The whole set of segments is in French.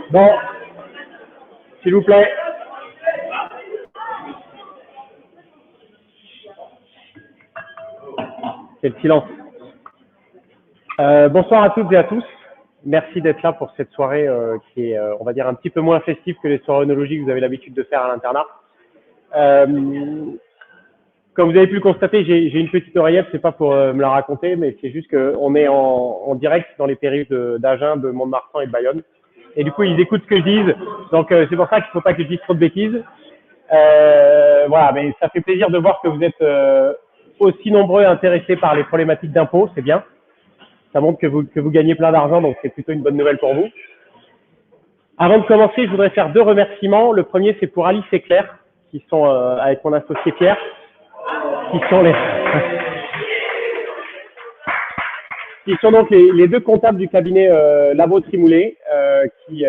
Bon, s'il vous plaît. Quel silence. Bonsoir à toutes et à tous. Merci d'être là pour cette soirée qui est, on va dire, un petit peu moins festive que les soirées œnologiques que vous avez l'habitude de faire à l'internat. Comme vous avez pu le constater, j'ai une petite oreillette, c'est pas pour me la raconter, mais c'est juste qu'on est en direct dans les périphes d'Agen, de Mont-de-Marsan et de Bayonne. Et du coup, ils écoutent ce que je dis, donc c'est pour ça qu'il ne faut pas que je dise trop de bêtises. Voilà, mais ça fait plaisir de voir que vous êtes aussi nombreux intéressés par les problématiques d'impôts, c'est bien. Ça montre que vous gagnez plein d'argent, donc c'est plutôt une bonne nouvelle pour vous. Avant de commencer, je voudrais faire deux remerciements. Le premier, c'est pour Alice et Claire, qui sont avec mon associé Pierre, qui sont donc les deux comptables du cabinet Labo Trimoulet, qui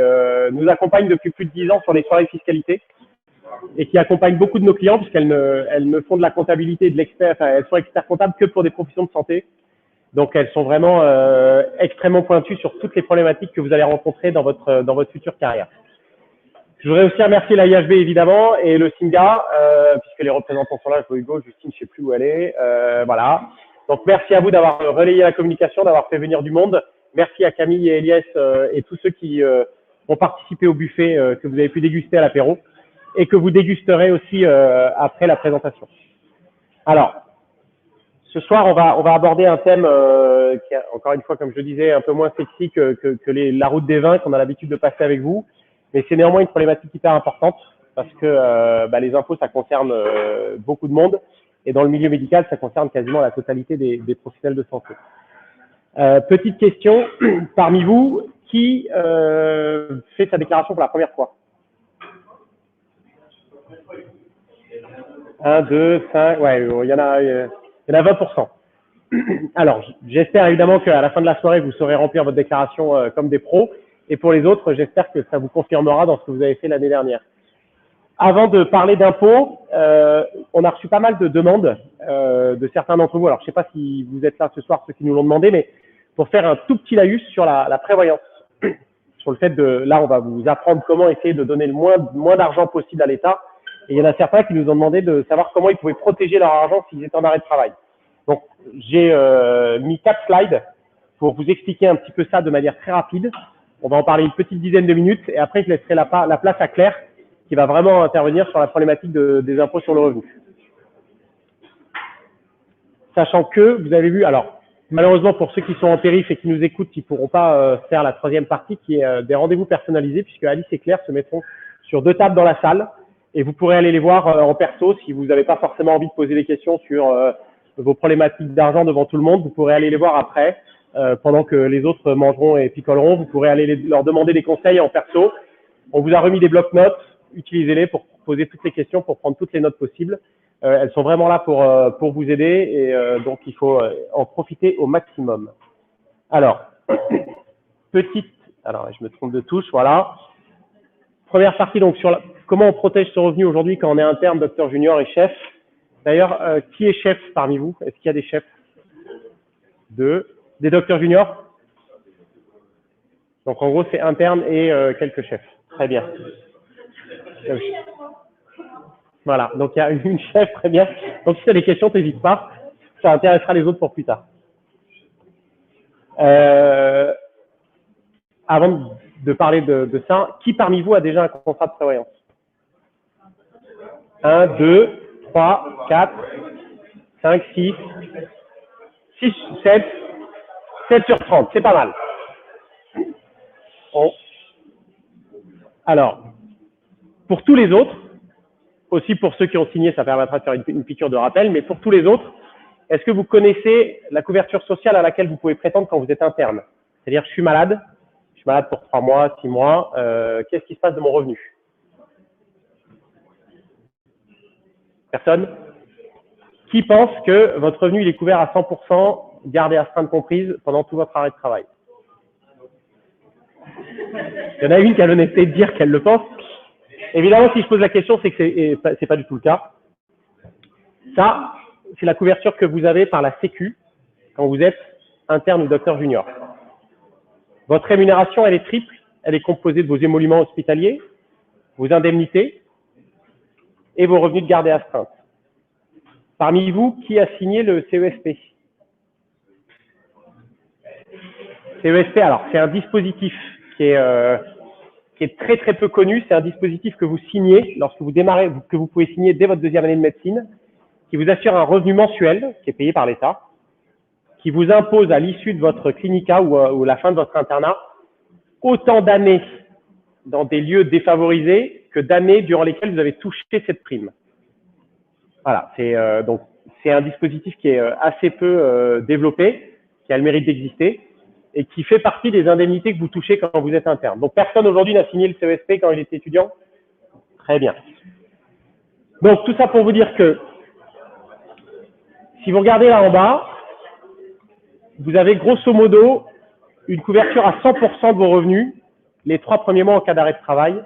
nous accompagnent depuis plus de 10 ans sur les soirées fiscalité et qui accompagnent beaucoup de nos clients puisqu'elles ne font de la comptabilité et de l'expert, enfin, elles sont experts comptables que pour des professions de santé. Donc elles sont vraiment extrêmement pointues sur toutes les problématiques que vous allez rencontrer dans votre future carrière. Je voudrais aussi remercier la IHB évidemment et le SINGA, puisque les représentants sont là. Je vois Hugo, Justine, je sais plus où elle est. Voilà. Donc merci à vous d'avoir relayé la communication, d'avoir fait venir du monde. Merci à Camille et Elias et tous ceux qui ont participé au buffet que vous avez pu déguster à l'apéro et que vous dégusterez aussi après la présentation. Alors, ce soir, on va aborder un thème qui est, encore une fois, comme je le disais, un peu moins sexy que la route des vins qu'on a l'habitude de passer avec vous. Mais c'est néanmoins une problématique hyper importante parce que les impôts, ça concerne beaucoup de monde. Et dans le milieu médical, ça concerne quasiment la totalité des professionnels de santé. Petite question, parmi vous, qui fait sa déclaration pour la première fois? 1, 2, 5, ouais, il y en a 20%. Alors, j'espère évidemment qu'à la fin de la soirée, vous saurez remplir votre déclaration comme des pros. Et pour les autres, j'espère que ça vous confirmera dans ce que vous avez fait l'année dernière. Avant de parler d'impôts, on a reçu pas mal de demandes de certains d'entre vous. Alors, je ne sais pas si vous êtes là ce soir, ceux qui nous l'ont demandé, mais pour faire un tout petit laïus sur la prévoyance. Sur le fait là, on va vous apprendre comment essayer de donner le moins d'argent possible à l'État. Et il y en a certains qui nous ont demandé de savoir comment ils pouvaient protéger leur argent s'ils étaient en arrêt de travail. Donc, j'ai mis 4 slides pour vous expliquer un petit peu ça de manière très rapide. On va en parler une petite dizaine de minutes et après, je laisserai la place à Claire qui va vraiment intervenir sur la problématique des impôts sur le revenu. Sachant que, vous avez vu, alors, malheureusement pour ceux qui sont en périph' et qui nous écoutent, ils ne pourront pas faire la troisième partie qui est des rendez-vous personnalisés puisque Alice et Claire se mettront sur 2 tables dans la salle et vous pourrez aller les voir en perso si vous n'avez pas forcément envie de poser des questions sur vos problématiques d'argent devant tout le monde. Vous pourrez aller les voir après. Pendant que les autres mangeront et picoleront, vous pourrez aller leur demander des conseils en perso. On vous a remis des blocs-notes, utilisez-les pour poser toutes les questions, pour prendre toutes les notes possibles. Elles sont vraiment là pour vous aider et donc il faut en profiter au maximum. Alors, alors je me trompe de touche, voilà. Première partie donc sur comment on protège ce revenu aujourd'hui quand on est interne, docteur junior et chef. D'ailleurs, qui est chef parmi vous? Est-ce qu'il y a des chefs? 2. Des docteurs juniors? Donc en gros, c'est interne et quelques chefs. Très bien. Voilà, donc il y a une chef, très bien. Donc si tu as des questions, n'hésite pas. Ça intéressera les autres pour plus tard. Avant de parler de ça. Qui parmi vous a déjà un contrat de prévoyance? 1, 2, 3, 4, 5, 6, 7, 7 sur 30, c'est pas mal. Bon. Alors, pour tous les autres, aussi pour ceux qui ont signé, ça permettra de faire une piqûre de rappel, mais pour tous les autres, est-ce que vous connaissez la couverture sociale à laquelle vous pouvez prétendre quand vous êtes interne? C'est-à-dire, je suis malade pour 3 mois, 6 mois, qu'est-ce qui se passe de mon revenu? Personne? Qui pense que votre revenu il est couvert à 100%, garde et astreinte comprise, pendant tout votre arrêt de travail? Il y en a une qui a l'honnêteté de dire qu'elle le pense. Évidemment, si je pose la question, c'est que c'est pas du tout le cas. Ça, c'est la couverture que vous avez par la Sécu quand vous êtes interne ou docteur junior. Votre rémunération, elle est triple. Elle est composée de vos émoluments hospitaliers, vos indemnités et vos revenus de garde et astreinte. Parmi vous, qui a signé le CESP? CESP, alors, c'est un dispositif qui est très très peu connu. C'est un dispositif que vous signez lorsque vous démarrez, que vous pouvez signer dès votre deuxième année de médecine, qui vous assure un revenu mensuel qui est payé par l'État, qui vous impose à l'issue de votre clinica ou la fin de votre internat autant d'années dans des lieux défavorisés que d'années durant lesquelles vous avez touché cette prime. Voilà, donc c'est un dispositif qui est assez peu développé, qui a le mérite d'exister et qui fait partie des indemnités que vous touchez quand vous êtes interne. Donc personne aujourd'hui n'a signé le CESP quand il était étudiant? Très bien. Donc tout ça pour vous dire que si vous regardez là en bas, vous avez grosso modo une couverture à 100% de vos revenus les 3 premiers mois en cas d'arrêt de travail,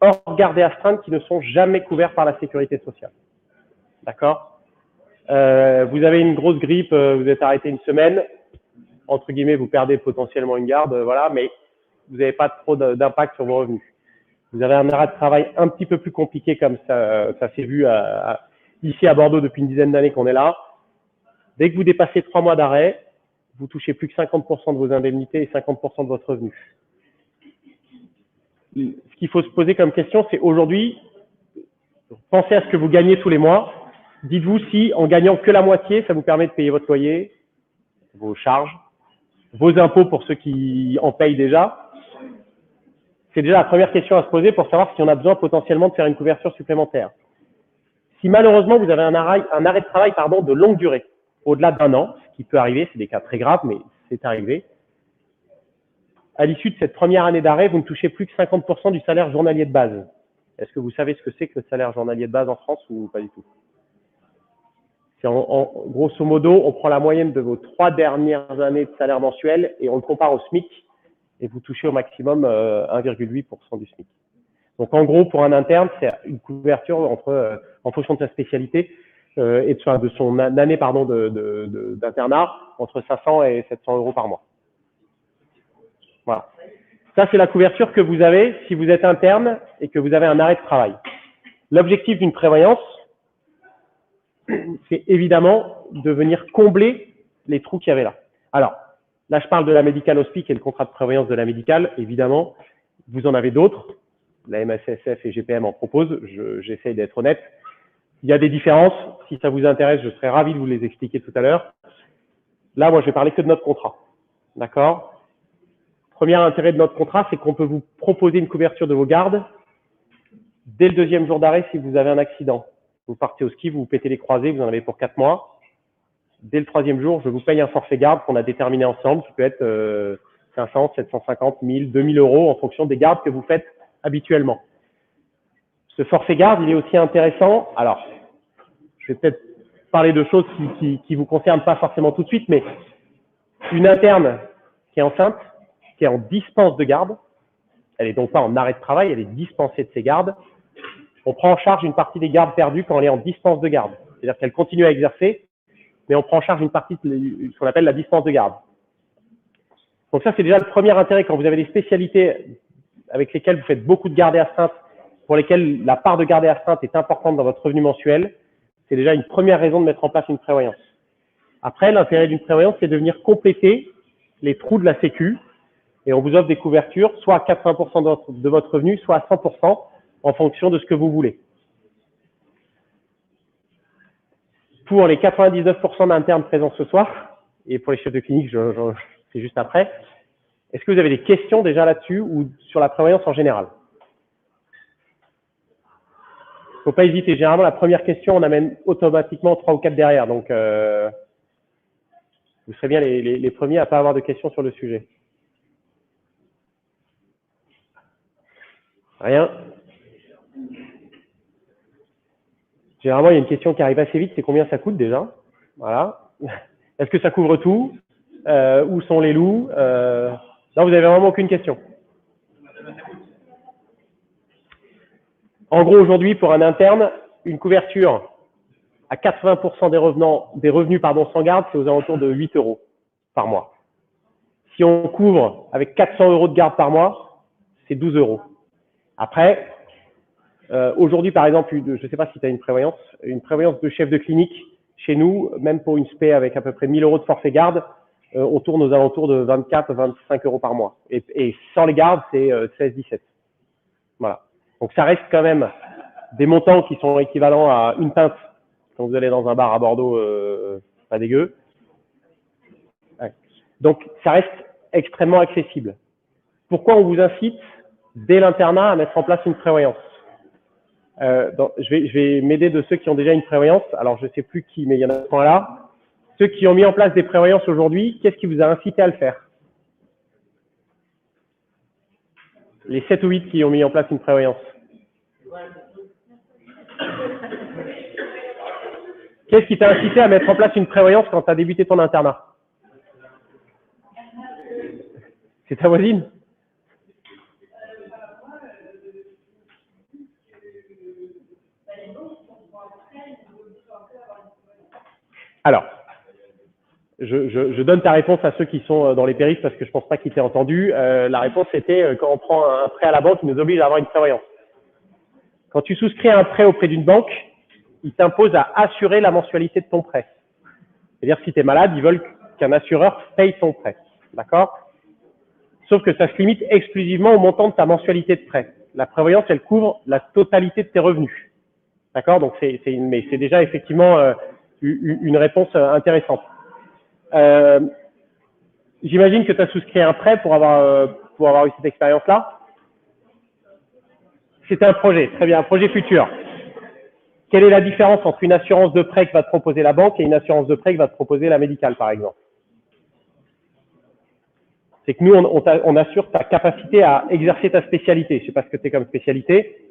hors garde et astreinte qui ne sont jamais couverts par la sécurité sociale. D'accord? Vous avez une grosse grippe, vous êtes arrêté une semaine, entre guillemets, vous perdez potentiellement une garde, voilà, mais vous n'avez pas trop d'impact sur vos revenus. Vous avez un arrêt de travail un petit peu plus compliqué comme ça s'est vu ici à Bordeaux depuis une dizaine d'années qu'on est là. Dès que vous dépassez 3 mois d'arrêt, vous touchez plus que 50% de vos indemnités et 50% de votre revenu. Ce qu'il faut se poser comme question, c'est aujourd'hui, pensez à ce que vous gagnez tous les mois. Dites-vous si, en gagnant que la moitié, ça vous permet de payer votre loyer, vos charges, vos impôts pour ceux qui en payent déjà. C'est déjà la première question à se poser pour savoir si on a besoin potentiellement de faire une couverture supplémentaire. Si malheureusement vous avez un arrêt de travail de longue durée, au-delà d'1 an, ce qui peut arriver, c'est des cas très graves, mais c'est arrivé. À l'issue de cette première année d'arrêt, vous ne touchez plus que 50% du salaire journalier de base. Est-ce que vous savez ce que c'est que le salaire journalier de base en France ou pas du tout? C'est grosso modo, on prend la moyenne de vos 3 dernières années de salaire mensuel et on le compare au SMIC et vous touchez au maximum 1,8% du SMIC. Donc en gros, pour un interne, c'est une couverture en fonction de sa spécialité et de son année d'internat entre 500 et 700 euros par mois. Voilà. Ça, c'est la couverture que vous avez si vous êtes interne et que vous avez un arrêt de travail. L'objectif d'une prévoyance, c'est évidemment de venir combler les trous qu'il y avait là. Alors, là, je parle de la médicale hospice et le contrat de prévoyance de la médicale. Évidemment, vous en avez d'autres. La MSSF et GPM en proposent. J'essaye d'être honnête. Il y a des différences. Si ça vous intéresse, je serais ravi de vous les expliquer tout à l'heure. Là, moi, je vais parler que de notre contrat. D'accord? Premier intérêt de notre contrat, c'est qu'on peut vous proposer une couverture de vos gardes dès le 2e jour d'arrêt si vous avez un accident. Vous partez au ski, vous vous pétez les croisés, vous en avez pour 4 mois. Dès le 3e jour, je vous paye un forfait garde qu'on a déterminé ensemble, qui peut être 500, 750, 1000, 2000 euros en fonction des gardes que vous faites habituellement. Ce forfait garde, il est aussi intéressant. Alors, je vais peut-être parler de choses qui vous concernent pas forcément tout de suite, mais une interne qui est enceinte, qui est en dispense de garde, elle est donc pas en arrêt de travail, elle est dispensée de ses gardes. On prend en charge une partie des gardes perdues quand elle est en dispense de garde. C'est-à-dire qu'elle continue à exercer, mais on prend en charge une partie de ce qu'on appelle la dispense de garde. Donc ça, c'est déjà le premier intérêt quand vous avez des spécialités avec lesquelles vous faites beaucoup de garde et astreinte, pour lesquelles la part de garde et astreinte est importante dans votre revenu mensuel. C'est déjà une première raison de mettre en place une prévoyance. Après, l'intérêt d'une prévoyance, c'est de venir compléter les trous de la Sécu et on vous offre des couvertures soit à 80% de votre revenu, soit à 100% en fonction de ce que vous voulez. Pour les 99% d'internes présents ce soir, et pour les chefs de clinique, c'est juste après, est-ce que vous avez des questions déjà là-dessus ou sur la prévoyance en général? Il ne faut pas hésiter. Généralement, la première question, on amène automatiquement 3 ou 4 derrière. Donc, vous serez bien les premiers à ne pas avoir de questions sur le sujet. Rien. Généralement, il y a une question qui arrive assez vite, c'est combien ça coûte déjà? Voilà. Est-ce que ça couvre tout? Où sont les loups? Non, vous n'avez vraiment aucune question. En gros, aujourd'hui, pour un interne, une couverture à 80% des revenus sans garde, c'est aux alentours de 8 € par mois. Si on couvre avec 400 € de garde par mois, c'est 12 €. Après, aujourd'hui, par exemple, je ne sais pas si tu as une prévoyance de chef de clinique chez nous, même pour une spé avec à peu près 1000 € de forfait garde, on tourne aux alentours de 24-25 € par mois. Et sans les gardes, c'est 16-17. Voilà. Donc, ça reste quand même des montants qui sont équivalents à une pinte quand vous allez dans un bar à Bordeaux, pas dégueu. Ouais. Donc, ça reste extrêmement accessible. Pourquoi on vous incite, dès l'internat, à mettre en place une prévoyance? Je vais m'aider de ceux qui ont déjà une prévoyance. Alors, je ne sais plus qui, mais il y en a un point là. Ceux qui ont mis en place des prévoyances aujourd'hui, qu'est-ce qui vous a incité à le faire? Les 7 ou 8 qui ont mis en place une prévoyance. Qu'est-ce qui t'a incité à mettre en place une prévoyance quand tu as débuté ton internat? C'est ta voisine? Alors, je donne ta réponse à ceux qui sont dans les périphes parce que je ne pense pas qu'ils t'aient entendu. La réponse était quand on prend un prêt à la banque, il nous oblige à avoir une prévoyance. Quand tu souscris un prêt auprès d'une banque, ils t'imposent à assurer la mensualité de ton prêt. C'est-à-dire si tu es malade, ils veulent qu'un assureur paye ton prêt. D'accord? Sauf que ça se limite exclusivement au montant de ta mensualité de prêt. La prévoyance, elle couvre la totalité de tes revenus. D'accord? Donc, mais c'est déjà effectivement une réponse intéressante. J'imagine que tu as souscrit un prêt pour avoir eu cette expérience-là. C'était un projet, très bien, un projet futur. Quelle est la différence entre une assurance de prêt que va te proposer la banque et une assurance de prêt que va te proposer la médicale, par exemple? C'est que nous, on assure ta capacité à exercer ta spécialité. Je ne sais pas ce que tu es comme spécialité.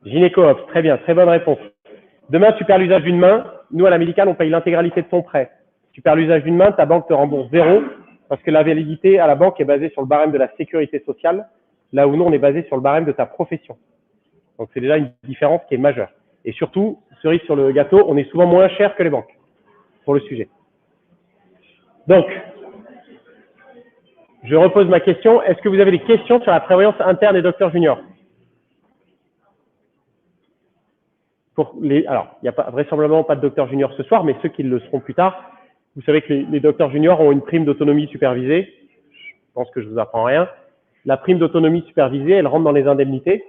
Gynéco-ops, très bien, très bonne réponse. Demain, tu perds l'usage d'une main. Nous, à la médicale, on paye l'intégralité de ton prêt. Tu perds l'usage d'une main, ta banque te rembourse 0 parce que la validité à la banque est basée sur le barème de la sécurité sociale, là où nous, on est basé sur le barème de ta profession. Donc, c'est déjà une différence qui est majeure. Et surtout, cerise sur le gâteau, on est souvent moins cher que les banques pour le sujet. Donc, je repose ma question. Est-ce que vous avez des questions sur la prévoyance interne des docteurs juniors? Alors, il n'y a vraisemblablement pas de docteurs juniors ce soir, mais ceux qui le seront plus tard, vous savez que les docteurs juniors ont une prime d'autonomie supervisée. Je pense que je ne vous apprends rien. La prime d'autonomie supervisée, elle rentre dans les indemnités.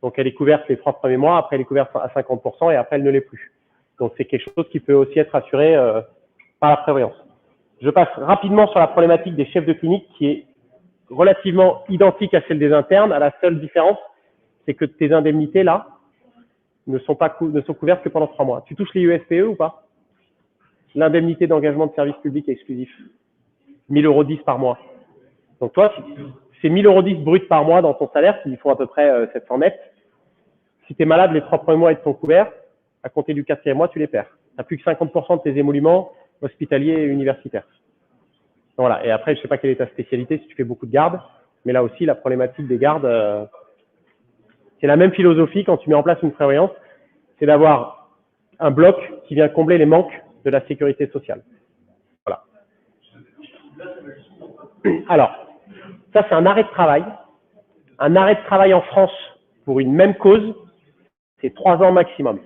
Donc, elle est couverte les 3 premiers mois, après elle est couverte à 50% et après elle ne l'est plus. Donc, c'est quelque chose qui peut aussi être assuré par la prévoyance. Je passe rapidement sur la problématique des chefs de clinique qui est relativement identique à celle des internes. À la seule différence, c'est que tes indemnités là ne sont couvertes que pendant 3 mois. Tu touches les USPE ou pas? L'indemnité d'engagement de service public exclusif. 1000 € 10 par mois. Donc toi, c'est 1000 € 10 brut par mois dans ton salaire, qui font à peu près 700 net. Si tu es malade, les 3 premiers mois, ils sont couverts. À compter du 4e mois, tu les perds. Tu n'as plus que 50% de tes émoluments hospitaliers et universitaires. Donc voilà. Et après, je ne sais pas quelle est ta spécialité, si tu fais beaucoup de gardes. Mais là aussi, la problématique des gardes, c'est la même philosophie quand tu mets en place une prévoyance. C'est d'avoir un bloc qui vient combler les manques de la sécurité sociale. Voilà. Alors, ça, c'est un arrêt de travail. Un arrêt de travail en France pour une même cause, c'est 3 ans maximum.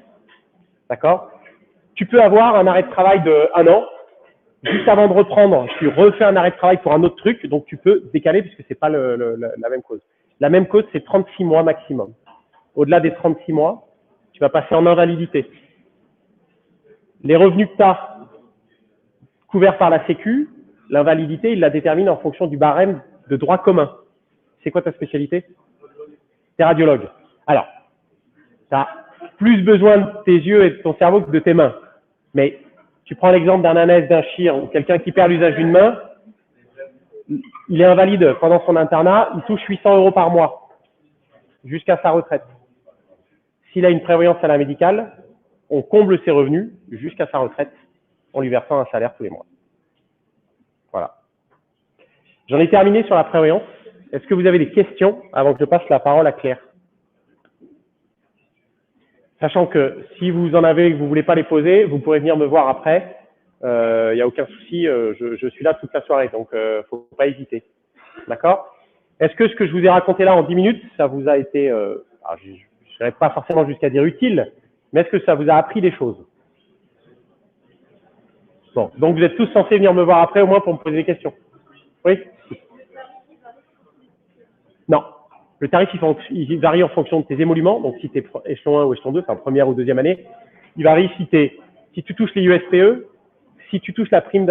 D'accord? Tu peux avoir un arrêt de travail de 1 an juste avant de reprendre, tu refais un arrêt de travail pour un autre truc, donc tu peux décaler puisque c'est pas la même cause. La même cause, c'est 36 mois maximum. Au-delà des 36 mois, tu vas passer en invalidité. Les revenus que tu as couverts par la Sécu, l'invalidité, il la détermine en fonction du barème de droit commun. C'est quoi ta spécialité? T'es radiologue. Alors, tu as plus besoin de tes yeux et de ton cerveau que de tes mains. Mais tu prends l'exemple d'un ânesse, d'un chir ou quelqu'un qui perd l'usage d'une main, il est invalide pendant son internat, il touche 800 € par mois jusqu'à sa retraite. S'il a une prévoyance à la médicale, on comble ses revenus jusqu'à sa retraite en lui versant un salaire tous les mois. Voilà. J'en ai terminé sur la prévoyance. Est-ce que vous avez des questions avant que je passe la parole à Claire? Sachant que si vous en avez et que vous ne voulez pas les poser, vous pourrez venir me voir après. Il n'y a aucun souci, je suis là toute la soirée, donc il ne faut pas hésiter. D'accord? Est-ce que ce que je vous ai raconté là en 10 minutes, ça vous a été, je ne serais pas forcément jusqu'à dire utile, mais est-ce que ça vous a appris des choses? Bon, donc vous êtes tous censés venir me voir après au moins pour me poser des questions. Oui? Non. Le tarif, il varie en fonction de tes émoluments. Donc, si tu es échelon 1 ou échelon 2, c'est en première ou deuxième année. Il varie si tu touches les USPE, si tu touches la prime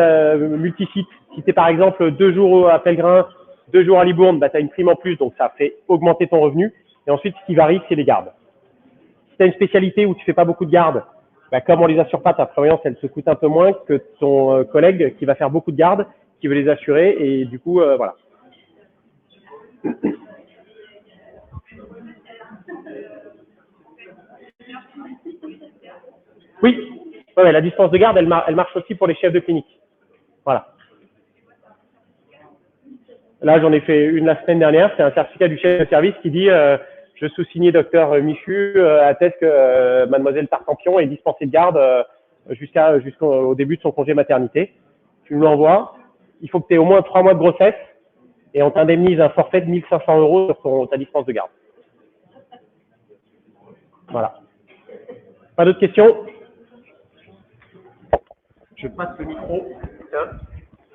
multisite. Si tu es, par exemple, 2 jours à Pellegrin, 2 jours à Libourne, bah, tu as une prime en plus. Donc, ça fait augmenter ton revenu. Et ensuite, ce qui varie, c'est les gardes. Si tu as une spécialité où tu fais pas beaucoup de gardes, bah, comme on les assure pas, ta prévoyance, elle se coûte un peu moins que ton collègue qui va faire beaucoup de gardes, qui veut les assurer. Et du coup, voilà. Oui, ouais, la dispense de garde, elle marche aussi pour les chefs de clinique. Voilà. Là, j'en ai fait une la semaine dernière. C'est un certificat du chef de service qui dit je sous-signé docteur Michu, atteste que mademoiselle Tartampion est dispensée de garde jusqu'au début de son congé maternité. Tu nous l'envoies. Il faut que tu aies au moins 3 mois de grossesse et on t'indemnise un forfait de 1 500 € sur ta dispense de garde. Voilà. Pas d'autres questions? Je passe le micro.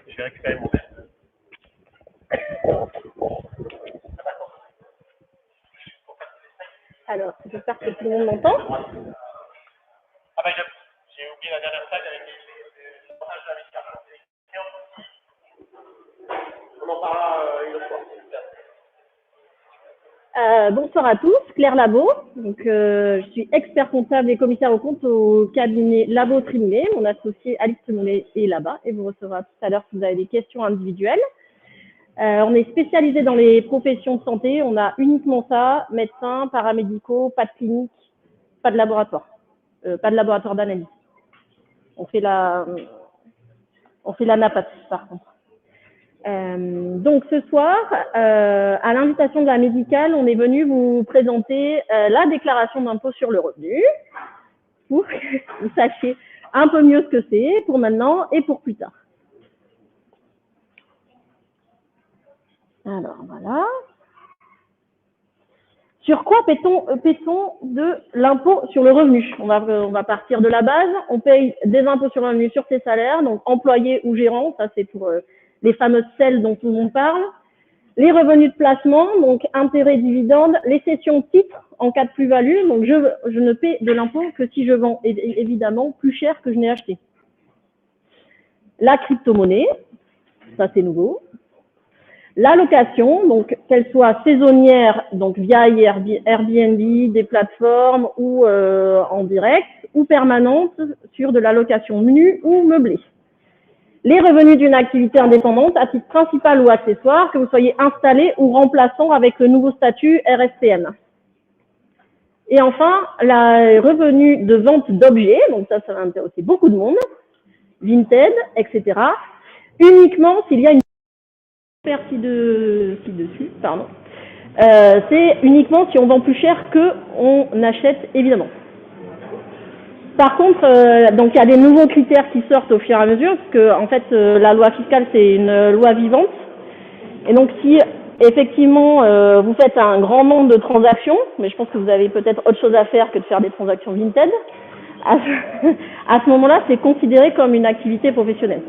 Je vais récupérer mon verre. Alors, j'espère que tout le monde m'entend. Ah ben j'ai oublié la dernière slide avec les montages de la médication. On en parlera une autre fois. Bonsoir à tous, Claire Labo. Donc, je suis expert comptable et commissaire aux comptes au cabinet Labo Trimoulet. Mon associé Alice Trimoulet est là-bas et vous recevrez tout à l'heure si vous avez des questions individuelles. On est spécialisé dans les professions de santé. On a uniquement ça, médecins, paramédicaux, pas de clinique, pas de laboratoire, d'analyse. On fait la NAPAT par contre. Donc ce soir, à l'invitation de la médicale, on est venu vous présenter la déclaration d'impôt sur le revenu pour que vous sachiez un peu mieux ce que c'est pour maintenant et pour plus tard. Alors voilà. Sur quoi paie-t-on de l'impôt sur le revenu? On va partir de la base. On paye des impôts sur le revenu sur ses salaires, donc employés ou gérants, ça c'est pour les fameuses celles dont tout le monde parle. Les revenus de placement, donc intérêts, dividendes, les cessions titres en cas de plus-value. Donc je ne paie de l'impôt que si je vends évidemment plus cher que je n'ai acheté. La crypto-monnaie, ça c'est nouveau. La location, donc qu'elle soit saisonnière, donc via Airbnb, des plateformes ou en direct, ou permanente sur de la location nue ou meublée. Les revenus d'une activité indépendante à titre principal ou accessoire, que vous soyez installé ou remplaçant avec le nouveau statut RSPN. Et enfin, les revenus de vente d'objets, donc ça va intéresser beaucoup de monde, Vinted, etc. Uniquement s'il y a une ci-dessus, pardon. C'est uniquement si on vend plus cher qu'on achète, évidemment. Par contre, donc il y a des nouveaux critères qui sortent au fur et à mesure, parce que en fait, la loi fiscale c'est une loi vivante. Et donc si effectivement vous faites un grand nombre de transactions, mais je pense que vous avez peut-être autre chose à faire que de faire des transactions Vinted, à ce moment-là, c'est considéré comme une activité professionnelle.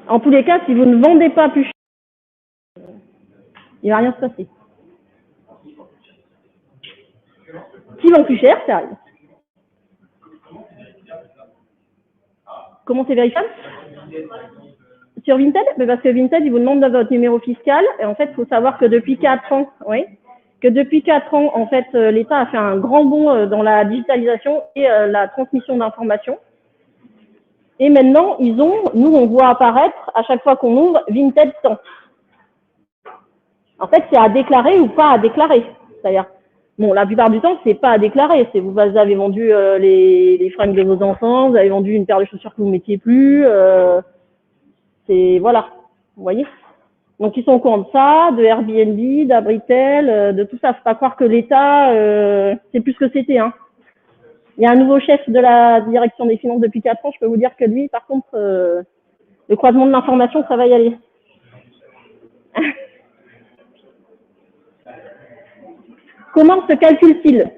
En tous les cas, si vous ne vendez pas plus cher, il ne va rien se passer. Qui vend plus cher, ça arrive. Comment c'est vérifiable? Sur Vinted? Parce que Vinted, il vous demande votre numéro fiscal. Et en fait, il faut savoir que depuis 4 ans, en fait, l'État a fait un grand bond dans la digitalisation et la transmission d'informations. Et maintenant, nous, on voit apparaître, à chaque fois qu'on ouvre, Vinted 100. En fait, c'est à déclarer ou pas à déclarer. C'est-à-dire, bon, la plupart du temps, c'est pas à déclarer. C'est vous avez vendu les fringues de vos enfants, vous avez vendu une paire de chaussures que vous ne mettiez plus. C'est, voilà, vous voyez. Donc, ils sont au courant de ça, de Airbnb, d'Abritel, de tout ça. Faut pas croire que l'État, c'est plus que c'était, hein. Il y a un nouveau chef de la direction des finances depuis 4 ans. Je peux vous dire que lui, par contre, le croisement de l'information, ça va y aller. Comment se calcule-t-il?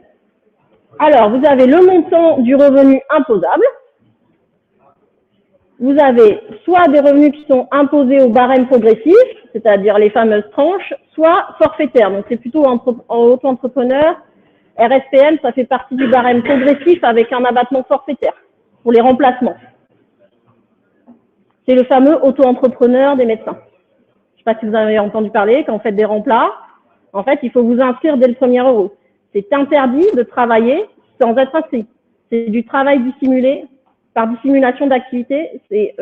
Alors, vous avez le montant du revenu imposable. Vous avez soit des revenus qui sont imposés au barème progressif, c'est-à-dire les fameuses tranches, soit forfaitaires. Donc, c'est plutôt auto-entrepreneur. RSPM, ça fait partie du barème progressif avec un abattement forfaitaire pour les remplacements. C'est le fameux auto-entrepreneur des médecins. Je ne sais pas si vous avez entendu parler, quand vous faites des remplats, en fait, il faut vous inscrire dès le 1er euro. C'est interdit de travailler sans être inscrit. C'est du travail dissimulé, par dissimulation d'activité. C'est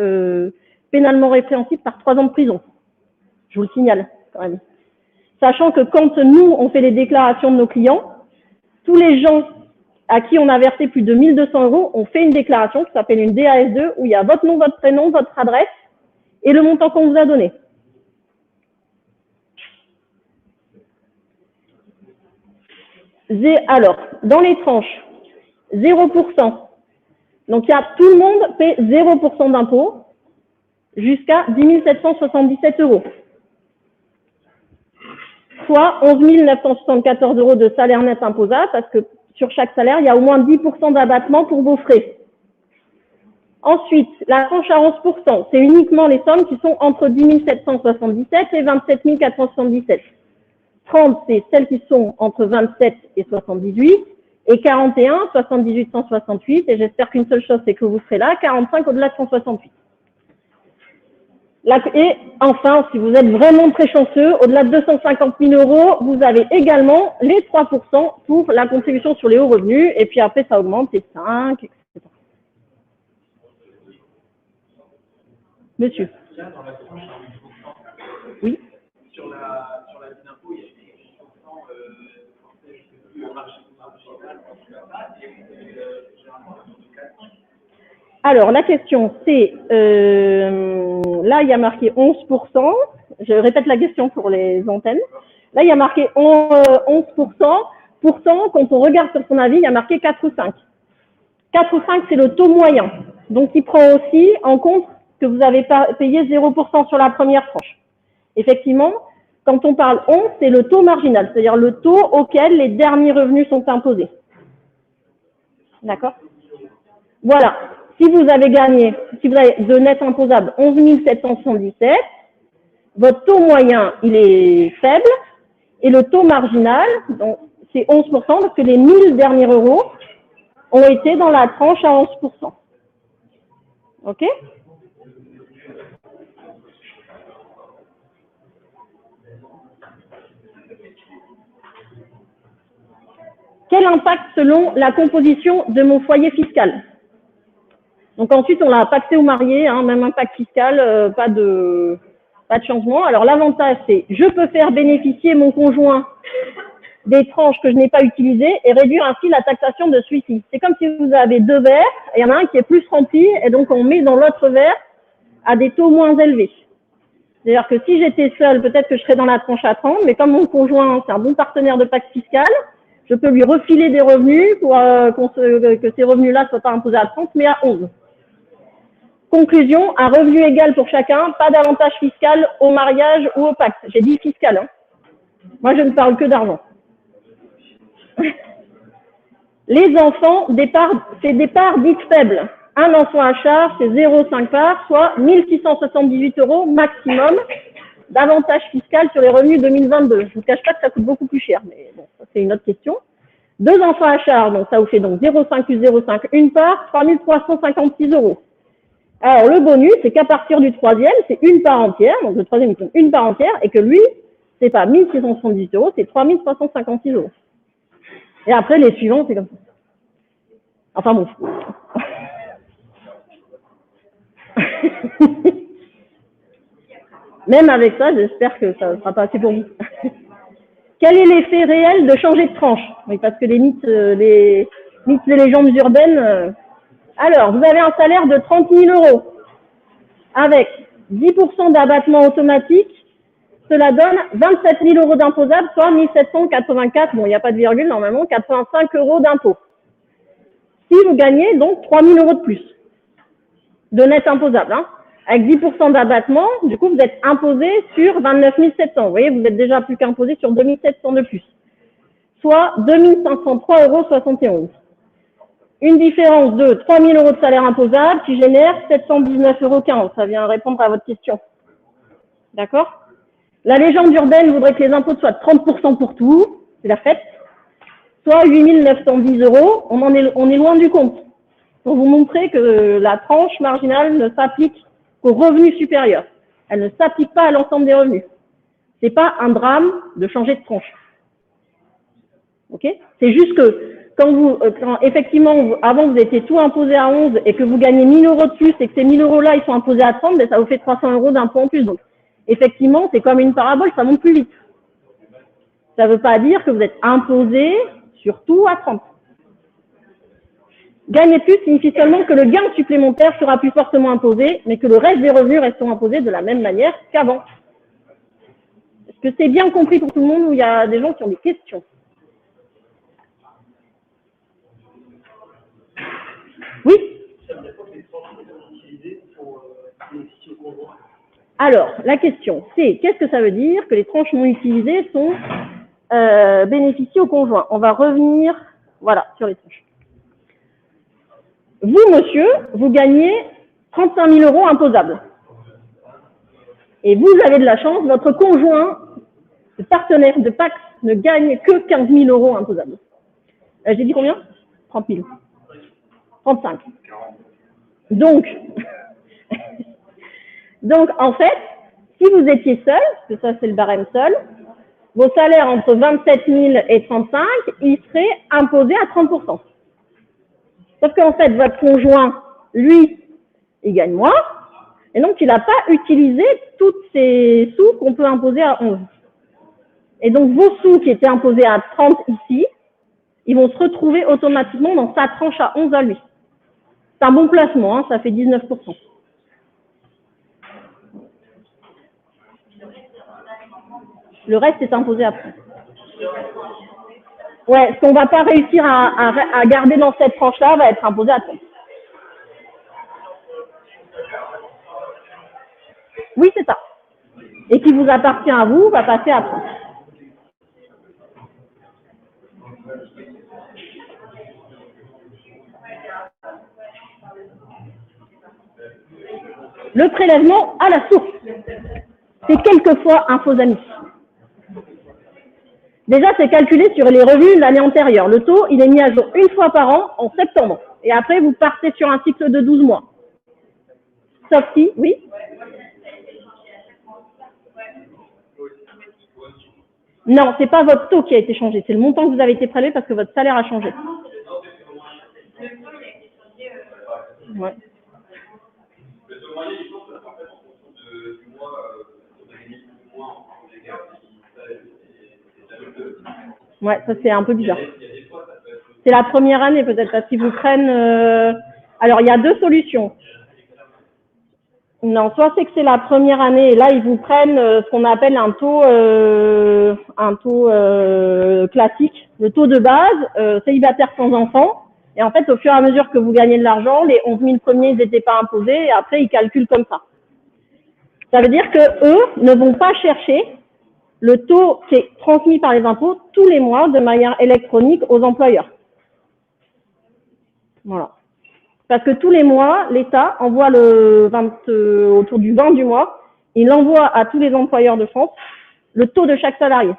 pénalement répréhensible par 3 ans de prison. Je vous le signale quand même. Sachant que quand nous, on fait les déclarations de nos clients, tous les gens à qui on a versé plus de 1 200 euros ont fait une déclaration qui s'appelle une DAS2 où il y a votre nom, votre prénom, votre adresse et le montant qu'on vous a donné. Alors, dans les tranches, 0%. Donc, tout le monde paie 0% d'impôt jusqu'à 10 777 euros. Soit 11 974 euros de salaire net imposable, parce que sur chaque salaire, il y a au moins 10% d'abattement pour vos frais. Ensuite, la tranche à 11%, c'est uniquement les sommes qui sont entre 10 777 et 27 477. 30, c'est celles qui sont entre 27 et 78, et 41, 78, 168, et j'espère qu'une seule chose, c'est que vous serez là, 45 au-delà de 168. Et enfin, si vous êtes vraiment très chanceux, au-delà de 250 000 euros, vous avez également les 3% pour la contribution sur les hauts revenus, et puis après, ça augmente, c'est 5, etc. Monsieur. Oui. Sur la ligne d'impôt, il y a 10% marginal. Alors, la question, c'est, là, il y a marqué 11%. Je répète la question pour les antennes. Là, il y a marqué 11%. Pourtant, quand on regarde sur son avis, il y a marqué 4 ou 5. 4 ou 5, c'est le taux moyen. Donc, il prend aussi en compte que vous avez payé 0% sur la première tranche. Effectivement, quand on parle 11, c'est le taux marginal, c'est-à-dire le taux auquel les derniers revenus sont imposés. D'accord? Voilà. Si vous avez gagné, si vous avez de net imposable 11 777, votre taux moyen, il est faible, et le taux marginal, donc c'est 11%, parce que les 1000 derniers euros ont été dans la tranche à 11%. OK? Quel impact selon la composition de mon foyer fiscal? Donc ensuite, on l'a paxé ou marié, hein, même impact fiscal, pas de changement. Alors l'avantage, c'est je peux faire bénéficier mon conjoint des tranches que je n'ai pas utilisées et réduire ainsi la taxation de celui-ci. C'est comme si vous avez 2 verres, et il y en a un qui est plus rempli, et donc on met dans l'autre verre à des taux moins élevés. C'est-à-dire que si j'étais seule, peut-être que je serais dans la tranche à 30, mais comme mon conjoint, c'est un bon partenaire de pacte fiscal, je peux lui refiler des revenus pour que ces revenus-là ne soient pas imposés à 30, mais à 11. Conclusion, un revenu égal pour chacun, pas d'avantage fiscal au mariage ou au pacte. J'ai dit fiscal. Hein. Moi, je ne parle que d'argent. Les enfants, c'est des parts dites faibles. un enfant à charge, c'est 0,5 parts, soit 1 678 € maximum d'avantage fiscal sur les revenus 2022. Je ne vous cache pas que ça coûte beaucoup plus cher, mais bon, ça c'est une autre question. 2 enfants à charge, donc ça vous fait donc 0,5 plus 0,5, une part, 3 356 €. Alors le bonus, c'est qu'à partir du troisième, c'est une part entière, donc le troisième il tombe une part entière, et que lui, c'est pas 1 678 €, c'est 3 356 €. Et après, les suivants, c'est comme ça. Enfin bon. Même avec ça, j'espère que ça ne sera pas assez pour vous. Quel est l'effet réel de changer de tranche? Oui, parce que les mythes et légendes urbaines. Alors, vous avez un salaire de 30 000 € avec 10% d'abattement automatique. Cela donne 27 000 € d'imposables, soit 1 784, bon, il n'y a pas de virgule normalement, 85 € d'impôt. Si vous gagnez donc 3 000 € de plus de net imposable, hein. Avec 10% d'abattement, du coup, vous êtes imposé sur 29 700. Vous voyez, vous êtes déjà plus qu'imposé sur 2 700 de plus, soit 2 503,71 €. Une différence de 3 000 € de salaire imposable qui génère 719,15 €. Ça vient répondre à votre question. D'accord? La légende urbaine voudrait que les impôts soient de 30% pour tout, c'est la fête, soit 8 910 €. On est loin du compte. Pour vous montrer que la tranche marginale ne s'applique qu'aux revenus supérieurs. Elle ne s'applique pas à l'ensemble des revenus. C'est pas un drame de changer de tranche. Ok? C'est juste que quand effectivement, avant vous étiez tout imposé à 11 et que vous gagnez 1 000 € de plus et que ces 1 000 € là, ils sont imposés à 30, ben, ça vous fait 300 € d'impôt en plus. Donc, effectivement, c'est comme une parabole, ça monte plus vite. Ça ne veut pas dire que vous êtes imposé sur tout à 30. Gagner plus signifie seulement que le gain supplémentaire sera plus fortement imposé, mais que le reste des revenus resteront imposés de la même manière qu'avant. Est-ce que c'est bien compris pour tout le monde ou il y a des gens qui ont des questions? Oui? Alors, la question, c'est qu'est-ce que ça veut dire que les tranches non utilisées sont bénéficiées au conjoint? On va revenir, voilà, sur les tranches. Vous, monsieur, vous gagnez 35 000 € imposables. Et vous avez de la chance, votre conjoint, le partenaire de Pax, ne gagne que 15 000 € imposables. J'ai dit combien? 30 000. 35. Donc, en fait, si vous étiez seul, parce que ça c'est le barème seul, vos salaires entre 27 000 et 35, ils seraient imposés à 30%. Sauf qu'en fait, votre conjoint, lui, il gagne moins, et donc il n'a pas utilisé tous ces sous qu'on peut imposer à 11. Et donc vos sous qui étaient imposés à 30 ici, ils vont se retrouver automatiquement dans sa tranche à 11 à lui. C'est un bon placement, hein, ça fait 19%. Le reste est imposé après. Ouais, ce qu'on ne va pas réussir à garder dans cette tranche-là va être imposé à 30. Oui, c'est ça. Et qui vous appartient à vous va passer à 30. Le prélèvement à la source, c'est quelquefois un faux ami. Déjà, c'est calculé sur les revenus de l'année antérieure. Le taux, il est mis à jour une fois par an, en septembre. Et après, vous partez sur un cycle de 12 mois. Sauf si, oui. Non, c'est pas votre taux qui a été changé. C'est le montant que vous avez été prélevé parce que votre salaire a changé. Ouais. Ouais, ça c'est un peu bizarre. C'est la première année peut-être, parce qu'ils vous prennent... Alors, il y a deux solutions. Non, soit c'est que c'est la première année, et là, ils vous prennent ce qu'on appelle un taux classique, le taux de base, célibataire sans enfant. Et en fait, au fur et à mesure que vous gagnez de l'argent, les 11 000 premiers, ils n'étaient pas imposés, et après, ils calculent comme ça. Ça veut dire que eux ne vont pas chercher le taux qui est transmis par les impôts tous les mois de manière électronique aux employeurs. Voilà. Parce que tous les mois, l'État envoie autour du 20 du mois, il envoie à tous les employeurs de France le taux de chaque salarié.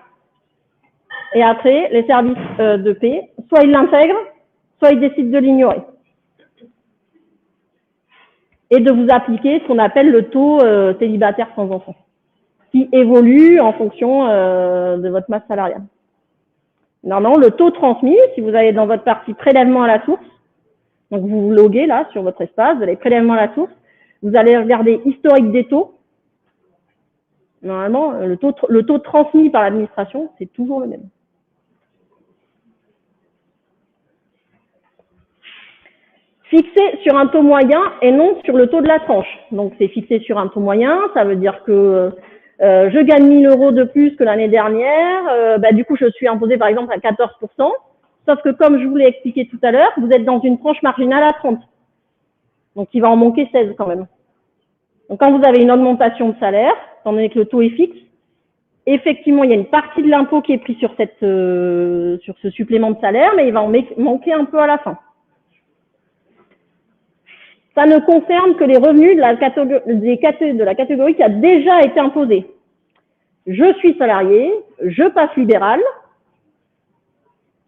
Et après, les services de paie, soit ils l'intègrent, soit ils décident de l'ignorer. Et de vous appliquer ce qu'on appelle le taux célibataire sans enfant, qui évolue en fonction de votre masse salariale. Normalement, le taux transmis, si vous allez dans votre partie prélèvement à la source, donc vous vous loguez là sur votre espace, vous allez prélèvement à la source, vous allez regarder historique des taux. Normalement, le taux transmis par l'administration, c'est toujours le même. Fixé sur un taux moyen et non sur le taux de la tranche. Donc, c'est fixé sur un taux moyen, ça veut dire que je gagne 1 000 € de plus que l'année dernière, du coup, je suis imposé par exemple à 14%, sauf que comme je vous l'ai expliqué tout à l'heure, vous êtes dans une tranche marginale à 30. Donc, il va en manquer 16 quand même. Donc, quand vous avez une augmentation de salaire, étant donné que le taux est fixe, effectivement, il y a une partie de l'impôt qui est pris sur ce supplément de salaire, mais il va en manquer un peu à la fin. Ça ne concerne que les revenus de la catégorie qui a déjà été imposée. Je suis salarié, je passe libéral,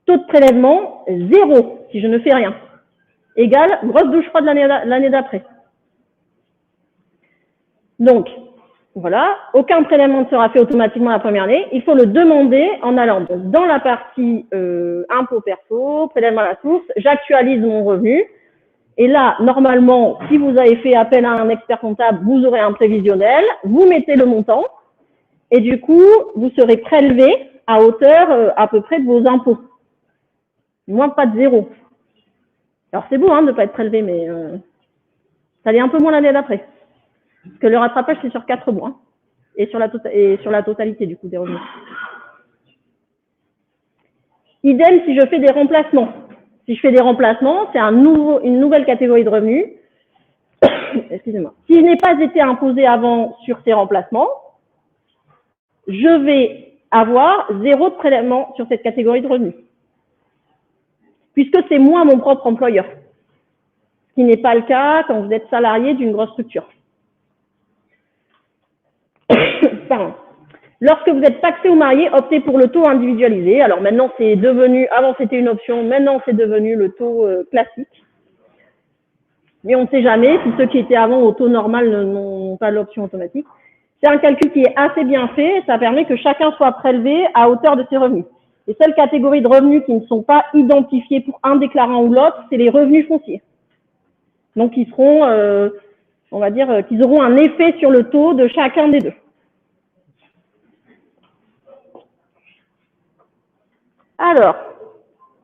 taux de prélèvement 0 si je ne fais rien, égale grosse douche froide l'année d'après. Donc, voilà, aucun prélèvement ne sera fait automatiquement la première année, il faut le demander en allant dans la partie impôt perso, prélèvement à la source, j'actualise mon revenu. Et là, normalement, si vous avez fait appel à un expert comptable, vous aurez un prévisionnel, vous mettez le montant, et du coup, vous serez prélevé à hauteur à peu près de vos impôts. Moins pas de 0. Alors, c'est beau de ne pas être prélevé, mais ça l'est un peu moins l'année d'après. Parce que le rattrapage, c'est sur 4 mois, et sur la totalité, du coup, des revenus. Idem si je fais des remplacements. Si je fais des remplacements, c'est une nouvelle catégorie de revenus. Excusez-moi. Si je n'ai pas été imposé avant sur ces remplacements, je vais avoir 0 de prélèvement sur cette catégorie de revenus. Puisque c'est moi mon propre employeur. Ce qui n'est pas le cas quand vous êtes salarié d'une grosse structure. Pardon. Lorsque vous êtes taxé ou marié, optez pour le taux individualisé. Alors maintenant, c'est devenu, avant c'était une option, maintenant c'est devenu le taux classique. Mais on ne sait jamais si ceux qui étaient avant au taux normal n'ont pas l'option automatique. C'est un calcul qui est assez bien fait, ça permet que chacun soit prélevé à hauteur de ses revenus. Les seules catégories de revenus qui ne sont pas identifiées pour un déclarant ou l'autre, c'est les revenus fonciers. Donc ils seront, on va dire, qu'ils auront un effet sur le taux de chacun des deux. Alors,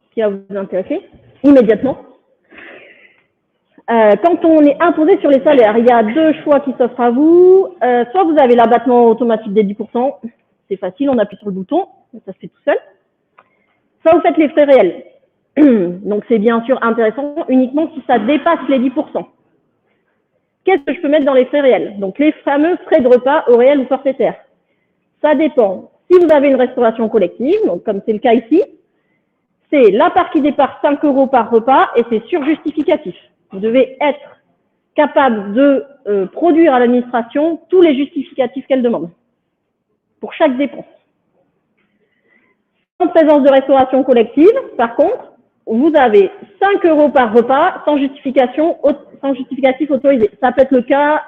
ce qui va vous intéresser immédiatement, quand on est imposé sur les salaires, il y a 2 choix qui s'offrent à vous. Soit vous avez l'abattement automatique des 10%, c'est facile, on appuie sur le bouton, ça se fait tout seul. Soit vous faites les frais réels. Donc c'est bien sûr intéressant uniquement si ça dépasse les 10%. Qu'est-ce que je peux mettre dans les frais réels? Donc les fameux frais de repas au réel ou forfaitaire. Ça dépend. Si vous avez une restauration collective, donc comme c'est le cas ici, c'est la part qui dépasse 5 € par repas et c'est surjustificatif. Vous devez être capable de produire à l'administration tous les justificatifs qu'elle demande pour chaque dépense. En présence de restauration collective, par contre, vous avez 5 € par repas sans justificatif autorisé. Ça peut être le cas